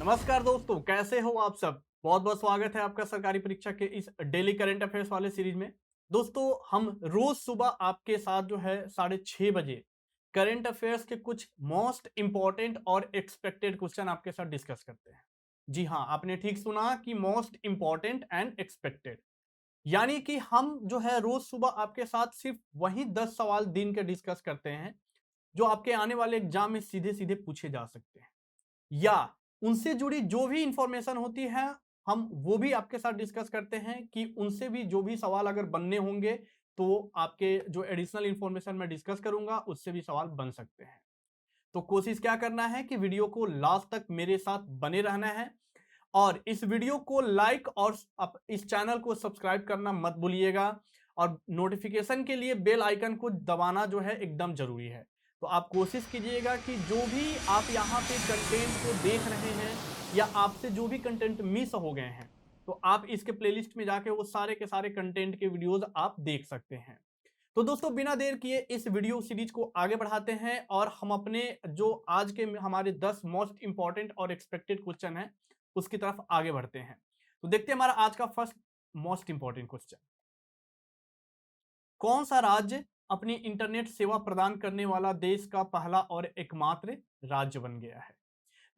नमस्कार दोस्तों, कैसे हो आप सब। बहुत बहुत स्वागत है आपका सरकारी परीक्षा के इस डेली करंट अफेयर्स वाले सीरीज में। दोस्तों, हम रोज सुबह आपके साथ जो है 6:30 बजे करंट अफेयर्स के कुछ मोस्ट इंपॉर्टेंट और एक्सपेक्टेड क्वेश्चन आपके साथ डिस्कस करते हैं। जी हाँ, आपने ठीक सुना कि मोस्ट इंपॉर्टेंट एंड एक्सपेक्टेड। यानी कि हम जो है रोज सुबह आपके साथ सिर्फ वही 10 सवाल दिन के डिस्कस करते हैं जो आपके आने वाले एग्जाम में सीधे सीधे पूछे जा सकते हैं, या उनसे जुड़ी जो भी इंफॉर्मेशन होती है हम वो भी आपके साथ डिस्कस करते हैं कि उनसे भी जो भी सवाल अगर बनने होंगे तो आपके जो एडिशनल इंफॉर्मेशन मैं डिस्कस करूंगा उससे भी सवाल बन सकते हैं। तो कोशिश क्या करना है कि वीडियो को लास्ट तक मेरे साथ बने रहना है, और इस वीडियो को लाइक और इस चैनल को सब्सक्राइब करना मत भूलिएगा, और नोटिफिकेशन के लिए बेल आइकन को दबाना जो है एकदम जरूरी है। तो आप कोशिश कीजिएगा कि जो भी आप यहाँ पे कंटेंट को देख रहे हैं या आपसे जो भी कंटेंट मिस हो गए हैं तो आप इसके प्लेलिस्ट में जाके वो सारे के सारे कंटेंट के वीडियोस आप देख सकते हैं। तो दोस्तों, बिना देर किए इस वीडियो सीरीज को आगे बढ़ाते हैं और हम अपने जो आज के हमारे 10 मोस्ट इंपॉर्टेंट और एक्सपेक्टेड क्वेश्चन हैं उसकी तरफ आगे बढ़ते हैं। तो देखते हैं हमारा आज का फर्स्ट मोस्ट इंपॉर्टेंट क्वेश्चन। कौन सा राज्य अपनी इंटरनेट सेवा प्रदान करने वाला देश का पहला और एकमात्र राज्य बन गया है?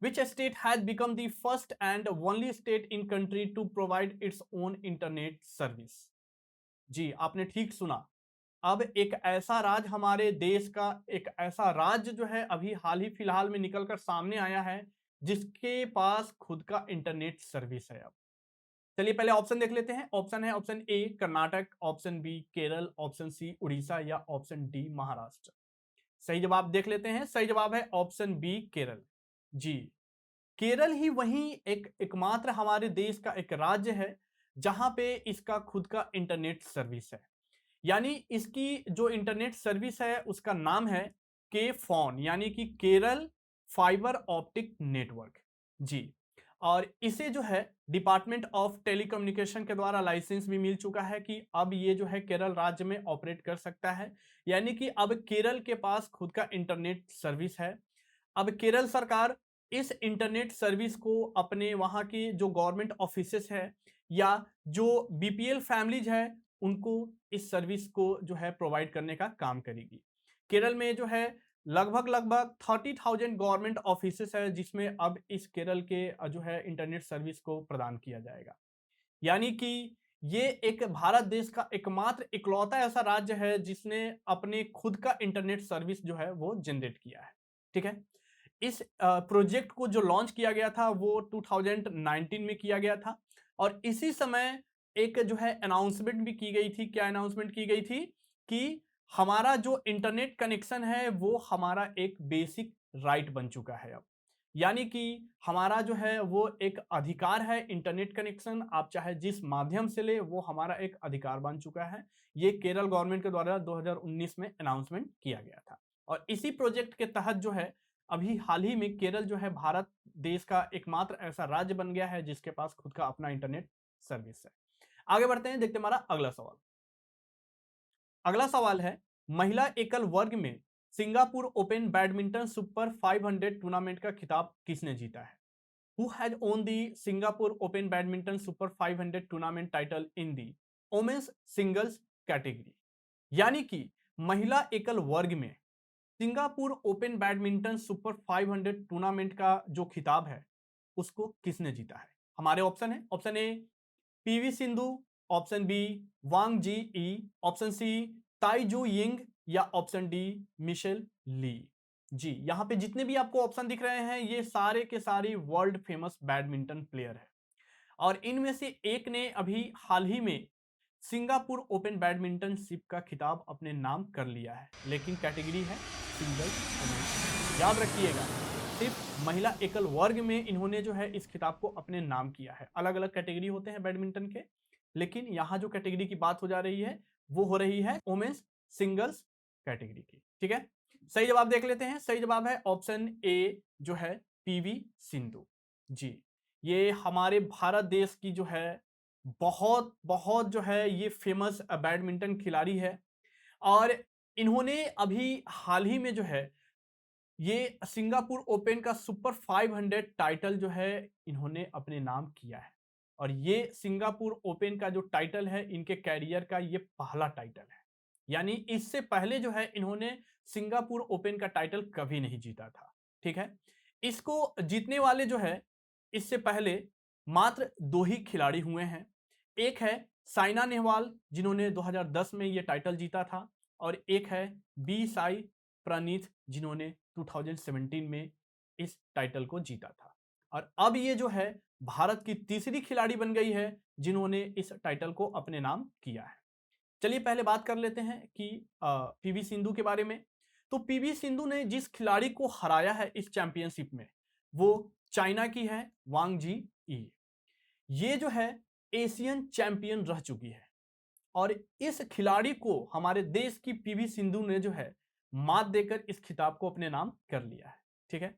Which state has become the first and only state in country to provide its own internet service? जी, आपने ठीक सुना। अब एक ऐसा राज्य हमारे देश का, एक ऐसा राज्य जो है अभी हाल ही फिलहाल में निकलकर सामने आया है जिसके पास खुद का इंटरनेट सर्विस है। अब चलिए पहले ऑप्शन देख लेते हैं। ऑप्शन है option A Karnataka, option B Kerala, option C Orissa या ऑप्शन डी महाराष्ट्र। सही जवाब देख लेते हैं। सही जवाब है ऑप्शन बी केरल। जी, केरल ही वही एक एकमात्र हमारे देश का एक राज्य है जहां पे इसका खुद का इंटरनेट सर्विस है। यानी इसकी जो इंटरनेट सर्विस है उसका नाम है के फोन, यानी कि केरल फाइबर ऑप्टिक नेटवर्क। जी, और इसे जो है डिपार्टमेंट ऑफ टेलीकम्युनिकेशन के द्वारा लाइसेंस भी मिल चुका है कि अब ये जो है केरल राज्य में ऑपरेट कर सकता है। यानी कि अब केरल के पास खुद का इंटरनेट सर्विस है। अब केरल सरकार इस इंटरनेट सर्विस को अपने वहां की जो गवर्नमेंट ऑफिसेस है या जो बीपीएल फैमिलीज है उनको इस सर्विस को जो है प्रोवाइड करने का काम करेगी। केरल में जो है लगभग लगभग 30,000 गवर्नमेंट ऑफिसेस है जिसमें अब इस केरल के जो है इंटरनेट सर्विस को प्रदान किया जाएगा। यानी कि ये एक भारत देश का एकमात्र इकलौता ऐसा राज्य है जिसने अपने खुद का इंटरनेट सर्विस जो है वो जनरेट किया है। ठीक है, इस प्रोजेक्ट को जो लॉन्च किया गया था वो 2019 में किया गया था, और इसी समय एक जो है अनाउंसमेंट भी की गई थी। क्या अनाउंसमेंट की गई थी? कि हमारा जो इंटरनेट कनेक्शन है वो हमारा एक बेसिक राइट बन चुका है अब। यानी कि हमारा जो है वो एक अधिकार है, इंटरनेट कनेक्शन आप चाहे जिस माध्यम से ले वो हमारा एक अधिकार बन चुका है। ये केरल गवर्नमेंट के द्वारा 2019 में अनाउंसमेंट किया गया था, और इसी प्रोजेक्ट के तहत जो है अभी हाल ही में केरल जो है भारत देश का एकमात्र ऐसा राज्य बन गया है जिसके पास खुद का अपना इंटरनेट सर्विस है। आगे बढ़ते हैं, देखते हैं हमारा अगला सवाल। अगला सवाल है, महिला एकल वर्ग में Singapore open badminton super 500 tournament का खिताब किसने जीता है? Who has won the Singapore Open Badminton Super 500 tournament title in the women's singles category? यानी कि महिला एकल वर्ग में Singapore open badminton super 500 tournament का जो खिताब है उसको किसने जीता है? हमारे ऑप्शन है, option A PV Sindhu, option B Wang Zhi Yi, option C Tai Tzu Ying या ऑप्शन डी मिशेल ली। जी, यहां पे जितने भी आपको ऑप्शन दिख रहे हैं ये सारे के सारे वर्ल्ड फेमस बैडमिंटन प्लेयर है, और इनमें से एक ने अभी हाल ही में सिंगापुर ओपन बैडमिंटनशिप का खिताब अपने नाम कर लिया है, लेकिन कैटेगरी है सिंगल वुमेन। याद रखिएगा, सिर्फ महिला एकल वर्ग में इन्होंने जो है इस खिताब को अपने नाम किया है। अलग अलग कैटेगरी होते हैं बैडमिंटन के, लेकिन यहां जो कैटेगरी की बात हो जा रही है वो हो रही है वुमेन्स सिंगल्स कैटेगरी की। ठीक है, सही जवाब देख लेते हैं। सही जवाब है ऑप्शन ए जो है पीवी सिंधु। जी, ये हमारे भारत देश की जो है बहुत बहुत जो है ये फेमस बैडमिंटन खिलाड़ी है, और इन्होंने अभी हाल ही में जो है ये सिंगापुर ओपन का सुपर 500 टाइटल जो है इन्होंने अपने नाम किया है और ये सिंगापुर ओपन का जो टाइटल है इनके कैरियर का ये पहला टाइटल है। यानी इससे पहले जो है इन्होंने सिंगापुर ओपन का टाइटल कभी नहीं जीता था। ठीक है, इसको जीतने वाले जो है इससे पहले मात्र दो ही खिलाड़ी हुए हैं। एक है साइना नेहवाल जिन्होंने 2010 में ये टाइटल जीता था और एक है बी साई प्रणीत जिन्होंने 2017 में इस टाइटल को जीता था। और अब ये जो है भारत की तीसरी खिलाड़ी बन गई है जिन्होंने इस टाइटल को अपने नाम किया है। चलिए पहले बात कर लेते हैं कि पीवी सिंधु के बारे में। तो पीवी सिंधु ने जिस खिलाड़ी को हराया है इस चैंपियनशिप में वो चाइना की है वांग जी ई। ये जो है एशियन चैंपियन रह चुकी है और इस खिलाड़ी को हमारे देश की पीवी सिंधु ने जो है मात देकर इस खिताब को अपने नाम कर लिया है। ठीक है,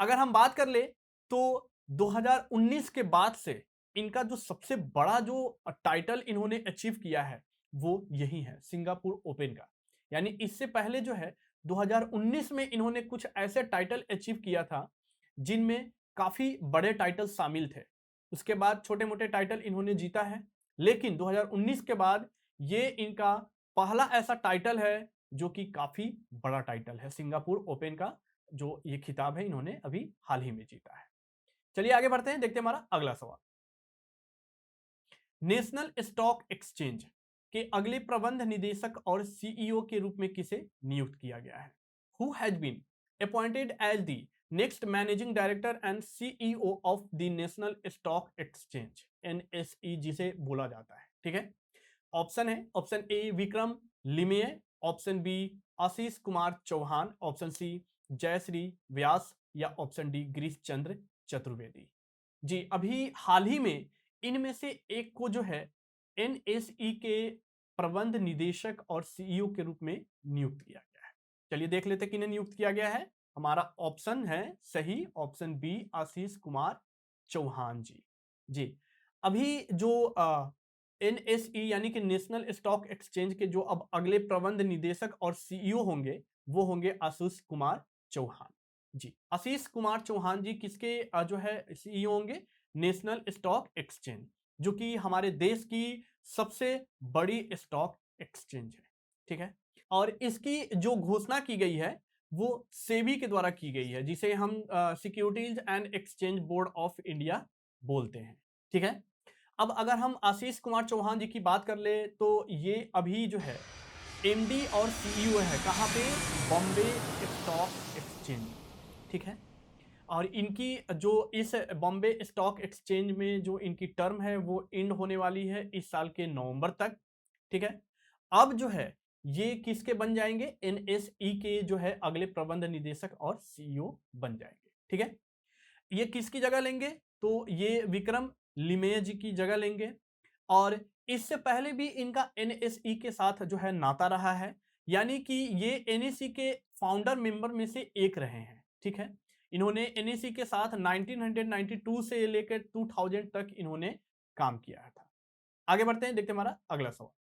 अगर हम बात कर ले तो 2019 के बाद से इनका जो सबसे बड़ा जो टाइटल इन्होंने अचीव किया है वो यही है सिंगापुर ओपन का। यानी इससे पहले जो है 2019 में इन्होंने कुछ ऐसे टाइटल अचीव किया था जिनमें काफी बड़े टाइटल शामिल थे। उसके बाद छोटे मोटे टाइटल इन्होंने जीता है, लेकिन 2019 के बाद ये इनका पहला ऐसा टाइटल है जो कि काफी बड़ा टाइटल है। सिंगापुर ओपन का जो ये खिताब है इन्होंने अभी हाल ही में जीता है। चलिए आगे बढ़ते हैं, देखते हैं हमारा अगला सवाल। नेशनल स्टॉक एक्सचेंज के अगले प्रबंध निदेशक और सीईओ के रूप में किसे नियुक्त किया गया है? Who has been appointed as the next managing director and CEO of the National Stock Exchange, NSE जिसे बोला जाता है। ठीक है, ऑप्शन है, option A Vikram Limaye, option B Ashish Kumar Chauhan, option C Jayashree Vyas या ऑप्शन डी गिरीश चंद्र चतुर्वेदी। जी, अभी हाल ही में इनमें से एक को जो है एनएसई के प्रबंध निदेशक और सीईओ के रूप में नियुक्त किया गया है। चलिए देख लेते किन्हें नियुक्त किया गया है। हमारा ऑप्शन है सही, ऑप्शन बी आशीष कुमार चौहान जी। जी, अभी जो एनएसई यानी कि नेशनल स्टॉक एक्सचेंज के जो अब अगले प्रबंध निदेशक और सीईओ होंगे वो होंगे आशीष कुमार चौहान जी। आशीष कुमार चौहान जी किसके जो है सीईओ होंगे? नेशनल स्टॉक एक्सचेंज, जो कि हमारे देश की सबसे बड़ी स्टॉक एक्सचेंज है। ठीक है, और इसकी जो घोषणा की गई है वो सेबी के द्वारा की गई है, जिसे हम securities and exchange board of India बोलते हैं। ठीक है, अब अगर हम आशीष कुमार चौहान जी की बात कर ले तो ये अभी जो है एमडी और सीईओ है कहाँ पे? Bombay stock exchange. ठीक है, और इनकी जो इस बॉम्बे स्टॉक एक्सचेंज में जो इनकी टर्म है वो एंड होने वाली है इस साल के नवंबर तक। ठीक है, अब जो है ये किसके बन जाएंगे? एनएसई के जो है अगले प्रबंध निदेशक और सीईओ बन जाएंगे। ठीक है, ये किसकी जगह लेंगे? तो ये विक्रम लिमेय जी की जगह लेंगे और इससे पहले भी इनका एनएसई के साथ जो है नाता रहा है, यानी कि ये एनएसई के फाउंडर मेंबर में से एक रहे हैं। ठीक है, इन्होंने एनएसई के साथ 1992 से लेकर 2000 तक इन्होंने काम किया था। आगे बढ़ते हैं, देखते हैं हमारा अगला सवाल।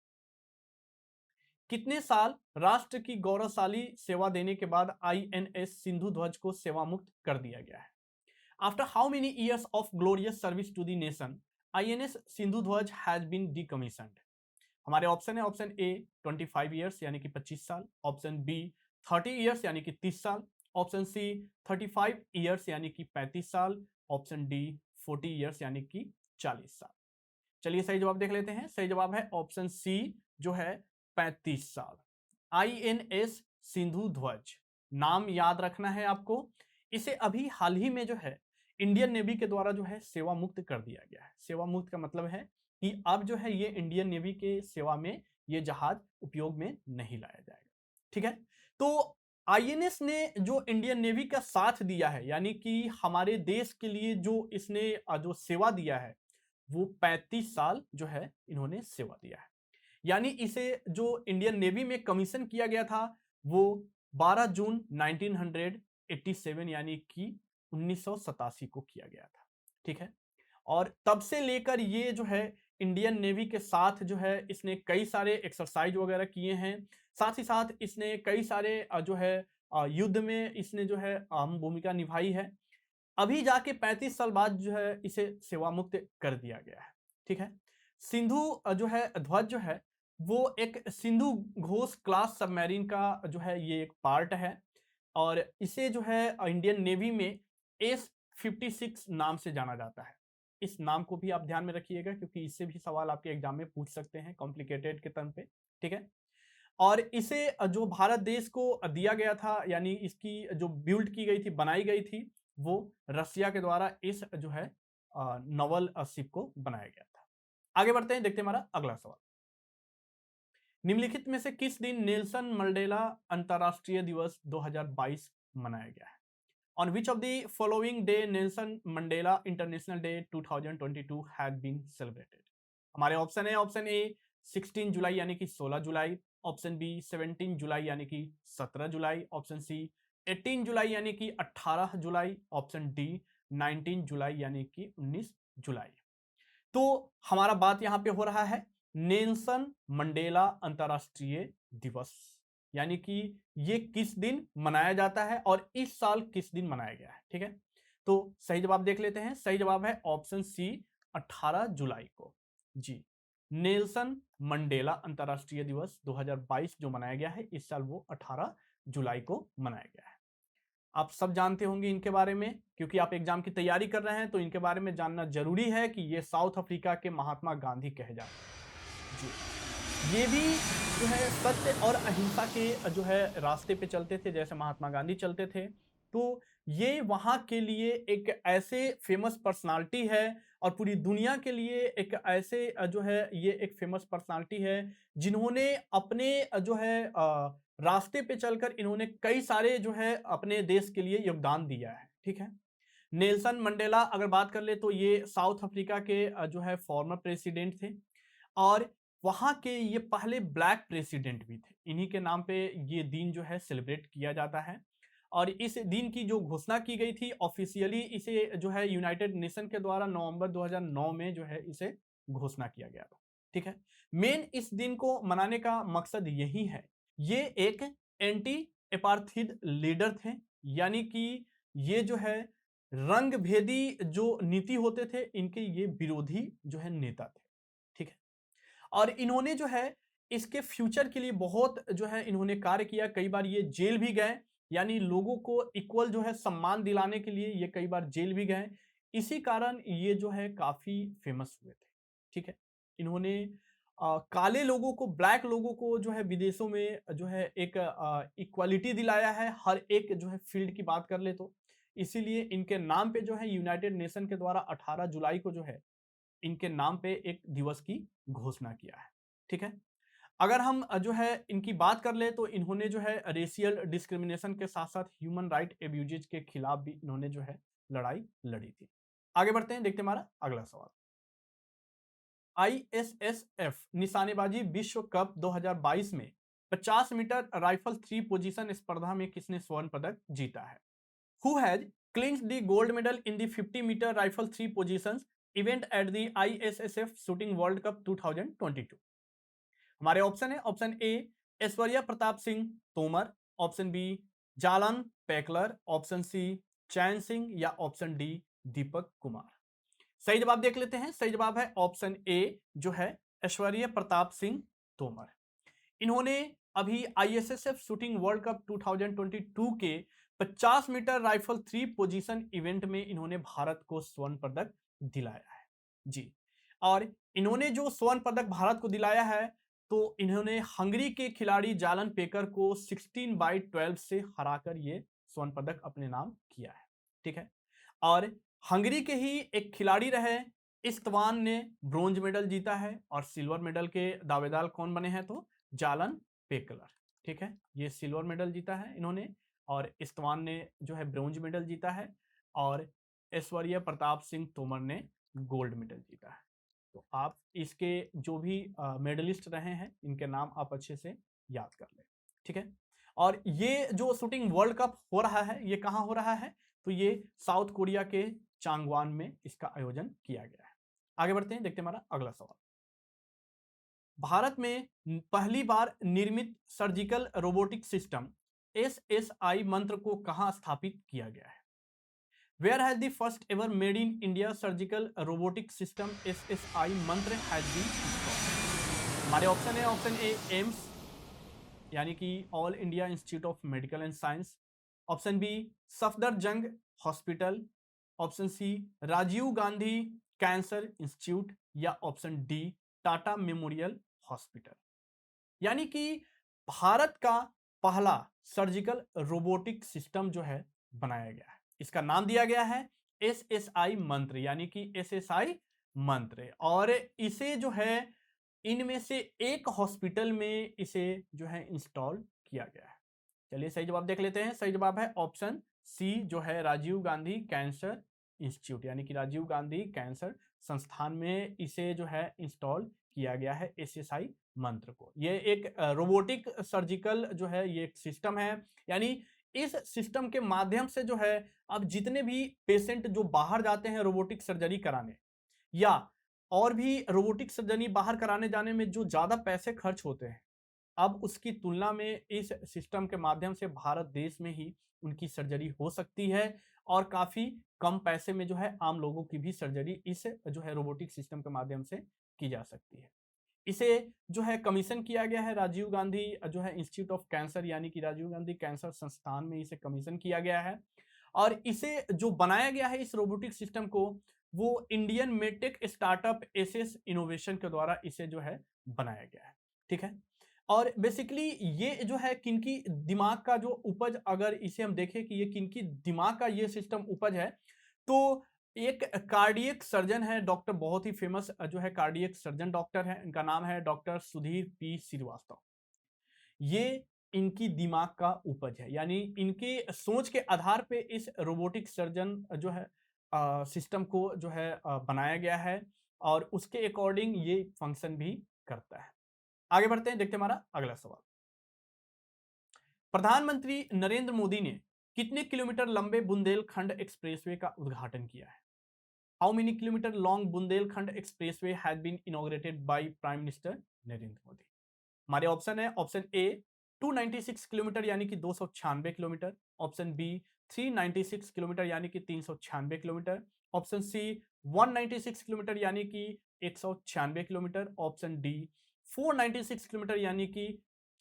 कितने साल राष्ट्र की गौरवशाली सेवा देने के बाद आईएनएस सिंधु ध्वज को सेवा मुक्त कर दिया गया है? After how many years of glorious service to the nation, INS Sindhu ध्वज has been decommissioned? हमारे ऑप्शन है, ऑप्शन ए 25 ईयर्स यानी कि 25 साल, ऑप्शन बी 30 ईयर्स यानी कि 30 साल, ऑप्शन सी 35 ईयर्स यानी कि 35 साल, ऑप्शन डी 40 ईयर्स यानी कि 40 साल। चलिए सही जवाब देख लेते हैं। सही जवाब है ऑप्शन सी जो है 35 साल। आईएनएस सिंधु ध्वज नाम याद रखना है आपको। इसे अभी हाल ही में जो है इंडियन नेवी के द्वारा जो है सेवा मुक्त कर दिया गया है। सेवा मुक्त का मतलब है कि अब जो है ये इंडियन नेवी के सेवा में ये जहाज उपयोग में नहीं लाया जाएगा। ठीक है, तो आईएनएस ने जो इंडियन नेवी का साथ दिया है, यानी कि हमारे देश के लिए जो इसने जो सेवा दिया है वो 35 साल जो है इन्होंने सेवा दिया है। यानी इसे जो इंडियन नेवी में कमीशन किया गया था वो 12 जून 1987 यानी कि 1987 को किया गया था। ठीक है, और तब से लेकर ये जो है इंडियन नेवी के साथ जो है इसने कई सारे एक्सरसाइज वगैरह किए हैं। साथ ही साथ इसने कई सारे जो है युद्ध में इसने जो है अहम भूमिका निभाई है। अभी जाके 35 साल बाद जो है इसे सेवा मुक्त कर दिया गया है। ठीक है। सिंधु जो है ध्वज जो है वो एक सिंधु घोष क्लास सबमरीन का जो है ये एक पार्ट है और इसे जो है इंडियन नेवी में S56 नाम से जाना जाता है। इस नाम को भी आप ध्यान में रखिएगा क्योंकि इससे भी सवाल आपके एग्जाम में पूछ सकते हैं कॉम्प्लिकेटेड के टर्म पे। ठीक है। और इसे जो भारत देश को दिया गया था यानी इसकी जो बिल्ड की गई थी बनाई गई थी वो रसिया के द्वारा इस जो है नवल शिप को बनाया गया था। आगे बढ़ते हैं, देखते हैं हमारा अगला सवाल। निम्नलिखित में से किस दिन नेल्सन मंडेला अंतरराष्ट्रीय दिवस 2022 मनाया गया है? On which of the following day Nelson Mandela International Day 2022 had been celebrated? हमारे ऑप्शन है, ऑप्शन ए 16 जुलाई यानी कि 16 जुलाई, ऑप्शन बी 17 जुलाई यानी कि 17 जुलाई, ऑप्शन सी 18 जुलाई यानी कि 18 जुलाई, ऑप्शन डी 19 जुलाई यानी कि 19 जुलाई। तो हमारा बात यहां पे हो रहा है नेल्सन मंडेला अंतरराष्ट्रीय दिवस, यानी कि ये किस दिन मनाया जाता है और इस साल किस दिन मनाया गया है। ठीक है। तो सही जवाब देख लेते हैं। सही जवाब है ऑप्शन सी 18 जुलाई को। जी, नेल्सन मंडेला अंतरराष्ट्रीय दिवस 2022 जो मनाया गया है इस साल वो 18 जुलाई को मनाया गया है। आप सब जानते होंगे इनके बारे में क्योंकि आप एग्जाम की तैयारी कर रहे हैं तो इनके बारे में जानना जरूरी है कि ये साउथ अफ्रीका के महात्मा गांधी कहे जाते हैं। जी, ये भी जो है सत्य और अहिंसा के जो है रास्ते पे चलते थे जैसे महात्मा गांधी चलते थे। तो ये वहां के लिए एक ऐसे फेमस पर्सनालिटी है और पूरी दुनिया के लिए एक ऐसे जो है ये एक फेमस पर्सनालिटी है जिन्होंने अपने जो है रास्ते पे चलकर इन्होंने कई सारे जो है अपने देश के लिए योगदान दिया है। ठीक है। नेल्सन मंडेला अगर बात कर ले तो ये साउथ अफ्रीका के जो है फॉर्मर प्रेसिडेंट थे और वहां के ये पहले ब्लैक प्रेसिडेंट भी थे। इन्हीं के नाम पे ये दिन जो है सेलिब्रेट किया जाता है और इस दिन की जो घोषणा की गई थी ऑफिशियली इसे जो है यूनाइटेड नेशन के द्वारा नवंबर 2009 में जो है इसे घोषणा किया गया था। ठीक है। मेन इस दिन को मनाने का मकसद यही है, ये एक एंटी एपार्थीड लीडर थे, यानी कि ये जो है रंग भेदी जो नीति होते थे इनके ये विरोधी जो है नेता थे। ठीक है। और इन्होंने जो है इसके फ्यूचर के लिए बहुत जो है इन्होंने कार्य किया। कई बार ये जेल भी गए, यानी लोगों को इक्वल जो है सम्मान दिलाने के लिए ये कई बार जेल भी गए। इसी कारण ये जो है काफी फेमस हुए थे। ठीक है। इन्होंने काले लोगों को, ब्लैक लोगों को जो है विदेशों में जो है एक इक्वालिटी दिलाया है हर एक जो है फील्ड की बात कर ले तो। इसीलिए इनके नाम पे जो है यूनाइटेड नेशन के द्वारा 18 जुलाई को जो है इनके नाम पे एक दिवस की घोषणा किया है। ठीक है। अगर हम जो है इनकी बात कर ले तो इन्होंने जो है रेशियल डिस्क्रिमिनेशन के साथ साथ ह्यूमन राइट एब्यूजेज के खिलाफ भी इन्होंने जो है लड़ाई लड़ी थी। आगे बढ़ते हैं, देखते हैं हमारा अगला सवाल। ISSF निशानेबाजी विश्व कप 2022 में 50 मीटर राइफल 3 पोजीशन स्पर्धा में किसने स्वर्ण पदक जीता है? Who has clinched the gold medal in the 50-meter rifle 3 positions event at the ISSF Shooting World Cup 2022? हमारे ऑप्शन है, option A Aishwarya Pratap Singh Tomar, option B Zalan Pekler, option C Chain Singh या ऑप्शन डी दीपक कुमार। सही जवाब देख लेते हैं। सही जवाब है ऑप्शन ए जो है ऐश्वर्या प्रताप सिंह तोमर। इन्होंने अभी ISSF शूटिंग वर्ल्ड कप 2022 के 50 मीटर राइफल 3 पोजीशन इवेंट में इन्होंने भारत को स्वर्ण पदक दिलाया है। जी, और इन्होंने जो स्वर्ण पदक भारत को दिलाया है तो इन्होंने हंगरी के खिलाड़ी जालन पेकर को 16/12 से हराकर ये स्वर्ण पदक अपने नाम किया है। ठीक है। और हंगरी के ही एक खिलाड़ी रहे इस्तवान ने ब्रोंज मेडल जीता है और सिल्वर मेडल के दावेदार कौन बने हैं तो जालन पेकलर। ठीक है। ये सिल्वर मेडल जीता है इन्होंने और इस्तवान ने जो है ब्रोंज मेडल जीता है और ऐश्वर्या प्रताप सिंह तोमर ने गोल्ड मेडल जीता है। तो आप इसके जो भी मेडलिस्ट रहे हैं इनके नाम आप अच्छे से याद कर लें। ठीक है। और ये जो शूटिंग वर्ल्ड कप हो रहा है ये कहाँ हो रहा है तो ये साउथ कोरिया के चांगवान में इसका आयोजन किया गया है। आगे बढ़ते हैं, देखते हैं हमारा अगला सवाल। भारत में पहली बार निर्मित सर्जिकल रोबोटिक सिस्टम SSI मंत्र को कहां स्थापित किया गया है? Where has the first ever made in India surgical robotic system SSI मंत्र has been installed? हमारे ऑप्शन है, ऑप्शन ए एम्स यानी कि All India Institute of Medical and Science, option B Safdarjung hospital, option C Rajiv Gandhi cancer institute, या option D Tata memorial hospital. यानी कि भारत का पहला सर्जिकल रोबोटिक सिस्टम जो है बनाया गया है, इसका नाम दिया गया है SSI मंत्र, यानी कि SSI मंत्र, और इसे जो है इनमें से एक हॉस्पिटल में इसे जो है इंस्टॉल किया गया है। चलिए सही जवाब देख लेते हैं। सही जवाब है ऑप्शन सी जो है राजीव गांधी कैंसर इंस्टीट्यूट, यानी कि राजीव गांधी कैंसर संस्थान में इसे जो है इंस्टॉल किया गया है SSI मंत्र को। ये एक रोबोटिक सर्जिकल जो है ये एक सिस्टम है, यानी इस सिस्टम के माध्यम से जो है अब जितने भी पेशेंट जो बाहर जाते हैं रोबोटिक सर्जरी कराने, या और भी रोबोटिक सर्जरी बाहर कराने जाने में जो ज्यादा पैसे खर्च होते हैं, अब उसकी तुलना में इस सिस्टम के माध्यम से भारत देश में ही उनकी सर्जरी हो सकती है, और काफी कम पैसे में जो है आम लोगों की भी सर्जरी इस जो है रोबोटिक सिस्टम के माध्यम से की जा सकती है। इसे जो है कमीशन किया गया है राजीव गांधी जो है इंस्टीट्यूट ऑफ कैंसर, यानी कि राजीव गांधी कैंसर संस्थान में इसे कमीशन किया गया है, और इसे जो बनाया गया है इस रोबोटिक सिस्टम को, वो Indian medtech startup SS innovation के द्वारा इसे जो है बनाया गया है। ठीक है, और बेसिकली ये जो है किनकी दिमाग का जो उपज, अगर इसे हम देखें कि ये किनकी दिमाग का ये सिस्टम उपज है, तो एक कार्डियक सर्जन है डॉक्टर, बहुत ही फेमस जो है कार्डियक सर्जन डॉक्टर है, इनका नाम है डॉक्टर सुधीर पी श्रीवास्तव। ये इनकी दिमाग का उपज है, यानी इनके सोच के आधार पे इस रोबोटिक सर्जन जो है सिस्टम को जो है बनाया गया है, और उसके अकॉर्डिंग ये फंक्शन भी करता है। आगे बढ़ते हैं, देखते हैं हमारा अगला सवाल। प्रधानमंत्री नरेंद्र मोदी ने कितने किलोमीटर लंबे बुंदेलखंड एक्सप्रेसवे का उद्घाटन किया है? How many kilometre long Bundelkhand expressway has been inaugurated by prime minister Narendra Modi? हमारे ऑप्शन है, ऑप्शन ए 296 किलोमीटर यानी कि 296 किलोमीटर, ऑप्शन बी 396 किलोमीटर यानी कि 396 किलोमीटर, ऑप्शन सी 196 किलोमीटर यानी कि 196 किलोमीटर, ऑप्शन डी 496 किलोमीटर यानी कि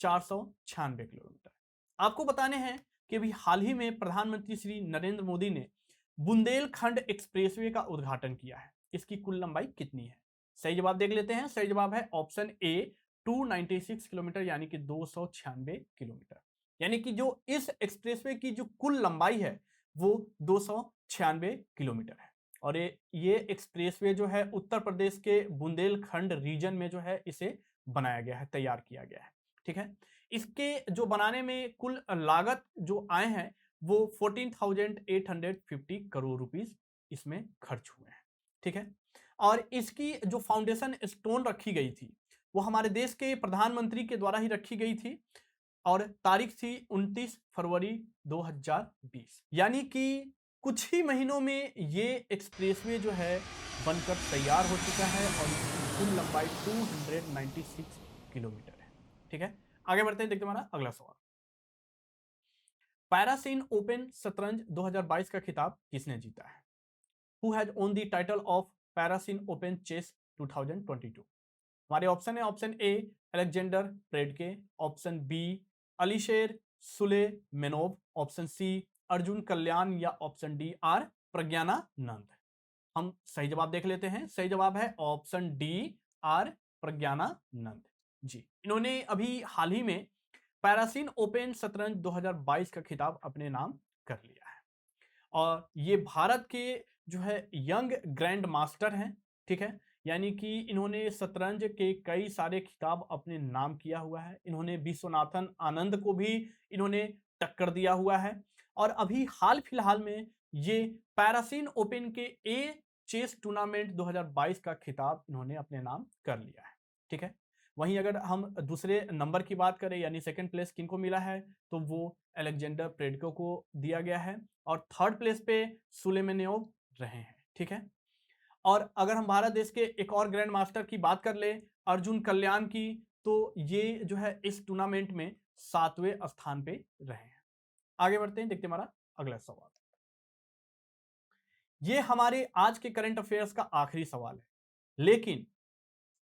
496 किलोमीटर। आपको बताने हैं कि अभी हाल ही में प्रधानमंत्री श्री नरेंद्र मोदी ने बुंदेलखंड एक्सप्रेसवे का उद्घाटन किया है, इसकी कुल लंबाई कितनी है? सही जवाब देख लेते हैं। सही जवाब है ऑप्शन ए 296 किलोमीटर यानी कि 296 किलोमीटर, यानी कि जो इस एक्सप्रेसवे की जो कुल लंबाई है वो 296 किलोमीटर है, और ये एक्सप्रेसवे जो है उत्तर प्रदेश के बुंदेलखंड रीजन में जो है इसे बनाया गया है, तैयार किया गया है। ठीक है, इसके जो बनाने में कुल लागत जो आए हैं वो 14,850 करोड़ रुपीस इसमें खर्च हुए हैं। ठीक है, और इसकी जो फाउंडेशन स्टोन रखी गई थी वो हमारे देश के प्रधानमंत्री के द्वारा ही रखी गई थी, और तारीख थी 29 फरवरी 2020, यानी कि कुछ ही महीनों में ये एक्सप्रेसवे जो है बनकर तैयार हो चुका है, और इसकी कुल लंबाई 296 किलोमीटर है। ठीक है, आगे बढ़ते हैं, देखते हैं हमारा अगला सवाल। पैरासिन ओपन शतरंज 2022 का खिताब किसने जीता है? Who has won the title of Parachin open chess 2022? हमारे ऑप्शन है, option A Alexander Predke, option B Alisher Suleymenov, option C Arjun Kalyan, या ऑप्शन डी आर प्रज्ञानानंद। हम सही जवाब देख लेते हैं। सही जवाब है ऑप्शन डी आर प्रज्ञानानंद जी। इन्होंने अभी हाल ही में पैरासिन ओपन शतरंज 2022 का खिताब अपने नाम कर लिया है, और ये भारत के जो है यंग ग्रैंड मास्टर हैं। ठीक है, यानी कि इन्होंने शतरंज के कई सारे खिताब अपने नाम किया हुआ है, इन्होंने विश्वनाथन आनंद को भी इन्होंने टक्कर दिया हुआ है, और अभी हाल फिलहाल में ये पैरासिन ओपन के ए चेस टूर्नामेंट 2022 का खिताब इन्होंने अपने नाम कर लिया है। ठीक है, वहीं अगर हम दूसरे नंबर की बात करें, यानी सेकंड प्लेस किनको मिला है, तो वो अलेक्जेंडर प्रेडको को दिया गया है, और थर्ड प्लेस पे सुलेमेनोव रहे हैं। ठीक है, और अगर हम भारत देश के एक और ग्रैंड मास्टर की बात कर ले, अर्जुन कल्याण की, तो ये जो है इस टूर्नामेंट में 7वें स्थान पे रहे हैं। आगे बढ़ते हैं, देखते हैं हमारा अगला सवाल। ये हमारे आज के करंट अफेयर्स का आखिरी सवाल है, लेकिन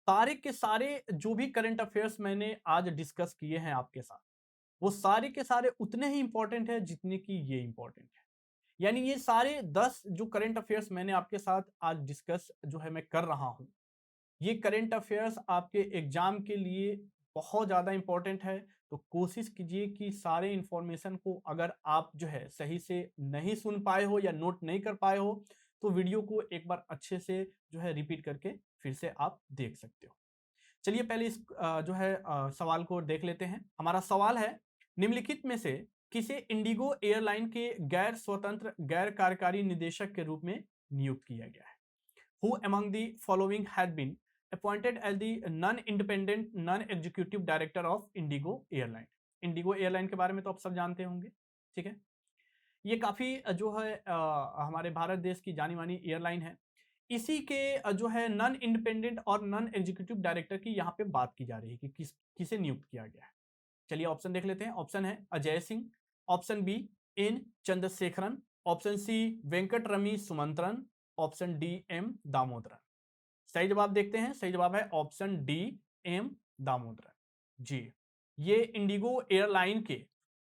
सारे के सारे जो भी करंट अफेयर्स मैंने आज डिस्कस किए हैं आपके साथ, वो सारे के सारे उतने ही इंपॉर्टेंट है जितने कि ये इंपॉर्टेंट है। यानी ये सारे 10 जो करंट अफेयर्स मैंने आपके साथ आज डिस्कस जो है मैं कर रहा हूं, ये करंट अफेयर्स आपके एग्जाम के लिए बहुत ज़्यादा इंपॉर्टेंट है। तो कोशिश कीजिए कि सारे इंफॉर्मेशन को अगर आप जो है सही से नहीं सुन पाए हो या नोट नहीं कर पाए हो, तो वीडियो को एक बार अच्छे से जो है रिपीट करके फिर से आप देख सकते हो। चलिए पहले इस जो है सवाल को देख लेते हैं। हमारा सवाल है, निम्नलिखित में से किसे इंडिगो एयरलाइन के गैर स्वतंत्र गैर कार्यकारी निदेशक के रूप में नियुक्त किया गया है? Who among the following had been appointed as the non-independent non-executive director of Indigo Airline? Indigo Airline के बारे में तो आप सब जानते होंगे, ठीक है। ये काफी जो है हमारे भारत देश की जानी मानी एयरलाइन है। इसी के जो है नॉन इंडिपेंडेंट और नॉन एग्जीक्यूटिव डायरेक्टर की यहाँ पे बात की जा रही है कि किसे नियुक्त किया गया है। चलिए ऑप्शन देख लेते हैं। ऑप्शन है Ajay Singh, option B N Chandrasekaran, option C Venkataramani Sumantran, option D M Damodaran. सही जवाब देखते हैं। सही जवाब है option D M Damodaran ji. ये इंडिगो एयरलाइन के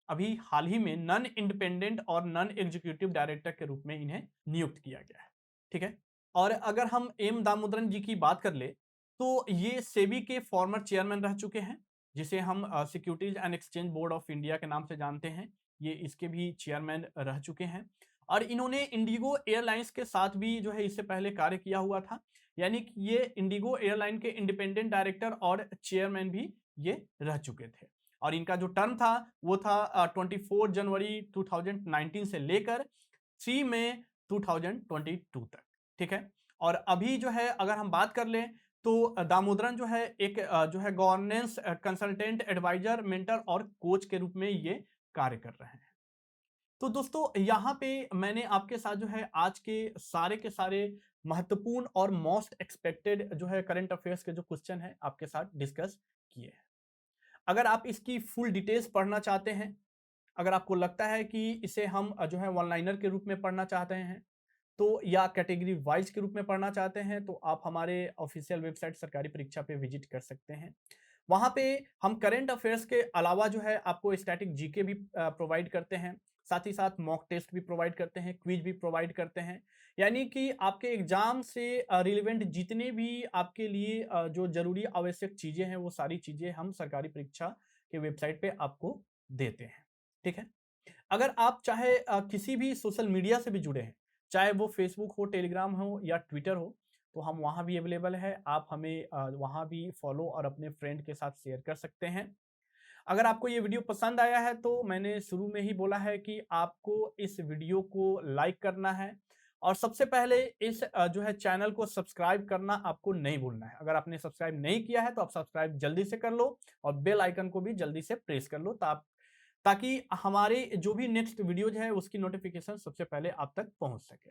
अभी हाल ही में नॉन इंडिपेंडेंट और नॉन एग्जीक्यूटिव डायरेक्टर के रूप में इन्हें नियुक्त किया गया है, ठीक है। और अगर हम एम दामोदरन जी की बात कर ले, तो ये सेबी के फॉर्मर चेयरमैन रह चुके हैं, जिसे हम securities and exchange board of India के नाम से जानते हैं। ये इसके भी चेयरमैन रह चुके हैं और इन्होंने इंडिगो एयरलाइंस के साथ भी जो है इससे पहले कार्य किया हुआ था। यानी कि ये इंडिगो एयरलाइन के इंडिपेंडेंट डायरेक्टर और चेयरमैन भी ये रह चुके थे। और इनका जो टर्म था वो था 24 जनवरी 2019 से लेकर 3 मई 2022 तक, ठीक है। और अभी जो है अगर हम बात कर लें, तो दामोदरन जो है एक जो है गवर्नेंस कंसल्टेंट, एडवाइजर, मेंटर और कोच के रूप में ये कार्य कर रहे हैं। तो दोस्तों यहाँ पे मैंने आपके साथ जो है आज के सारे महत्वपूर्ण और मोस्ट एक्सपेक्टेड जो है करंट अफेयर्स के जो क्वेश्चन है आपके साथ डिस्कस किए हैं। अगर आप इसकी फुल डिटेल्स पढ़ना चाहते हैं, अगर आपको लगता है कि इसे हम जो है वन लाइनर के रूप में पढ़ना चाहते हैं, तो या कैटेगरी वाइज के रूप में पढ़ना चाहते हैं, तो आप हमारे ऑफिशियल वेबसाइट सरकारी परीक्षा पे विजिट कर सकते हैं। वहाँ पे हम करंट अफेयर्स के अलावा जो है आपको स्टैटिक जीके भी प्रोवाइड करते हैं, साथ ही साथ मॉक टेस्ट भी प्रोवाइड करते हैं, क्विज भी प्रोवाइड करते हैं। यानी कि आपके एग्जाम से रिलेवेंट जितने भी आपके लिए जो जरूरी आवश्यक चीजें हैं, वो सारी चीजें हम सरकारी परीक्षा के वेबसाइट पे आपको देते हैं, ठीक है। अगर आप चाहे किसी भी सोशल मीडिया से भी जुड़े हैं, चाहे वो फेसबुक हो, टेलीग्राम हो या ट्विटर हो, तो हम वहाँ भी अवेलेबल है। आप हमें वहाँ भी फॉलो और अपने फ्रेंड के साथ शेयर कर सकते हैं। अगर आपको ये वीडियो पसंद आया है, तो मैंने शुरू में ही बोला है कि आपको इस वीडियो को लाइक करना है और सबसे पहले इस जो है चैनल को सब्सक्राइब करना आपको नहीं भूलना है। अगर आपने सब्सक्राइब नहीं किया है, तो आप सब्सक्राइब जल्दी से कर लो और बेल आइकन को भी जल्दी से प्रेस कर लो, ताकि हमारे जो भी नेक्स्ट वीडियोज है उसकी नोटिफिकेशन सबसे पहले आप तक पहुंच सके।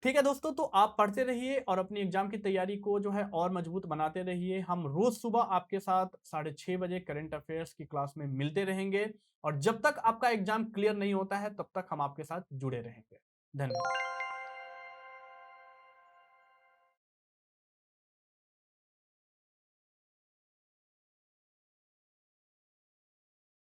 ठीक है दोस्तों, तो आप पढ़ते रहिए और अपनी एग्जाम की तैयारी को जो है और मजबूत बनाते रहिए। हम रोज सुबह आपके साथ 6:30 बजे करंट अफेयर्स की क्लास में मिलते रहेंगे और जब तक आपका एग्जाम क्लियर नहीं होता है, तब तक हम आपके साथ जुड़े रहेंगे। धन्यवाद।